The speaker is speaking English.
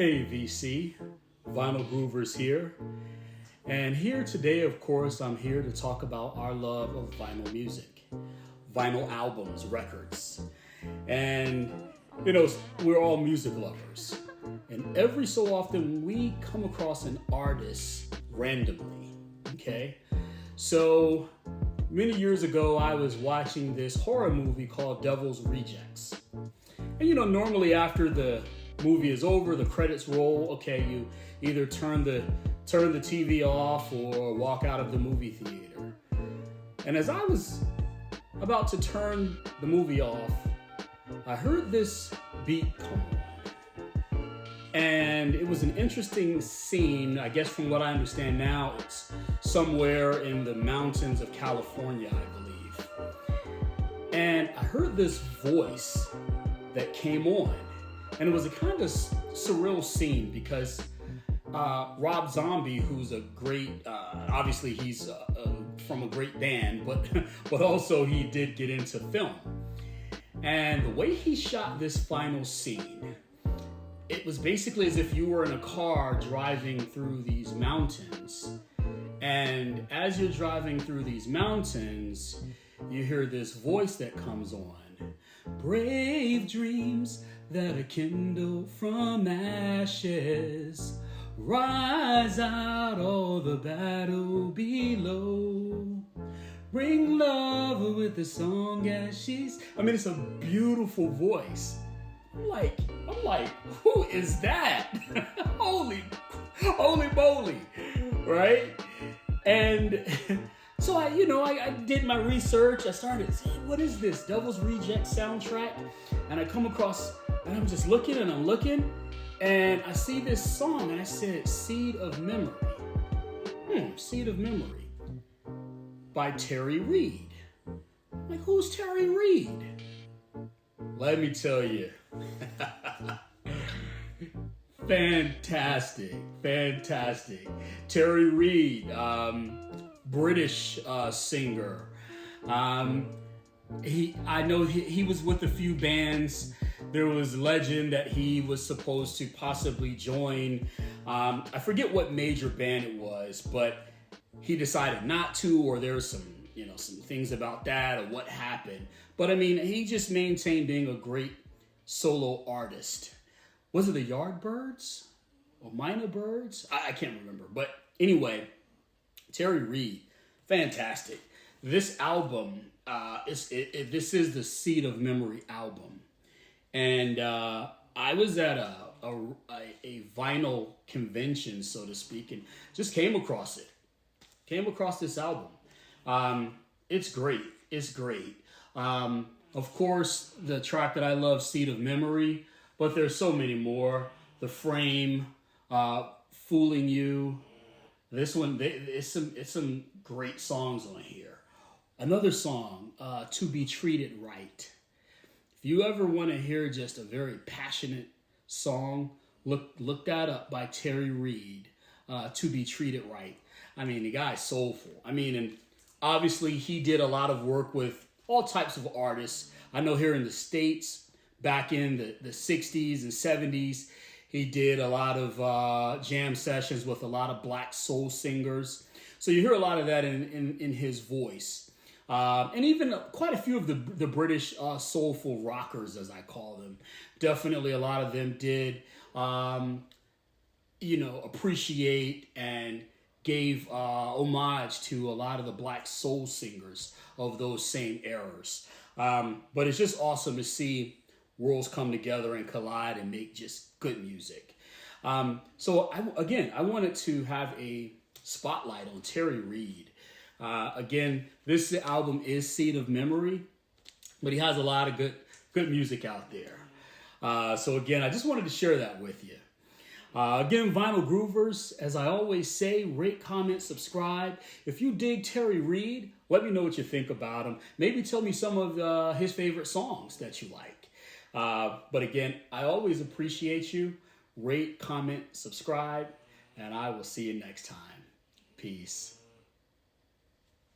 Hey VC, Vinyl Groovers here. And here today, of course, I'm here to talk about our love of vinyl music, vinyl albums, records. And, we're all music lovers. And every so often we come across an artist randomly, okay? So many years ago, I was watching this horror movie called Devil's Rejects. And normally after the movie is over, the credits roll, okay, you either turn the TV off or walk out of the movie theater. And as I was about to turn the movie off, I heard this beat come on. And it was an interesting scene. I guess from what I understand now, it's somewhere in the mountains of California, I believe. And I heard this voice that came on. And it was a kind of surreal scene because Rob Zombie, who's a great, obviously he's from a great band, but also he did get into film. And the way he shot this final scene, it was basically as if you were in a car driving through these mountains. And as you're driving through these mountains, you hear this voice that comes on. Brave dreams that are kindled from ashes, rise out of the battle below. Bring love with the song as she's. It's a beautiful voice. I'm like, who is that? Holy moly, right? And so I did my research. I started saying, what is this Devil's Reject soundtrack? And I come across, and I'm just looking, and I see this song, and I said, Seed of Memory. Seed of Memory by Terry Reid. I'm like, who's Terry Reid? Let me tell you. Fantastic. Terry Reid, British singer. I know he was with a few bands. There was legend that he was supposed to possibly join. I forget what major band it was, but he decided not to, or there was some things about that or what happened. But he just maintained being a great solo artist. Was it the Yardbirds or Minor Birds? I can't remember. But anyway, Terry Reid, fantastic. This album, this is the Seed of Memory album. And I was at a vinyl convention, so to speak, and just came across it. Came across this album. It's great. Of course, the track that I love, Seed of Memory, but there's so many more. The Frame, Fooling You. This one, it's some great songs on here. Another song, To Be Treated Right. If you ever want to hear just a very passionate song, look that up by Terry Reid, To Be Treated Right. The guy's soulful. And obviously he did a lot of work with all types of artists. I know here in the States, back in the 60s and 70s, he did a lot of jam sessions with a lot of black soul singers. So you hear a lot of that in his voice. And even quite a few of the British soulful rockers, as I call them. Definitely a lot of them did, appreciate and gave homage to a lot of the black soul singers of those same eras. But it's just awesome to see worlds come together and collide and make just good music. So I wanted to have a spotlight on Terry Reid. Again, this album is Seed of Memory, but he has a lot of good music out there. So again, I just wanted to share that with you. Again, Vinyl Groovers, as I always say, rate, comment, subscribe. If you dig Terry Reid, let me know what you think about him. Maybe tell me some of his favorite songs that you like. But again, I always appreciate you. Rate, comment, subscribe, and I will see you next time. Peace.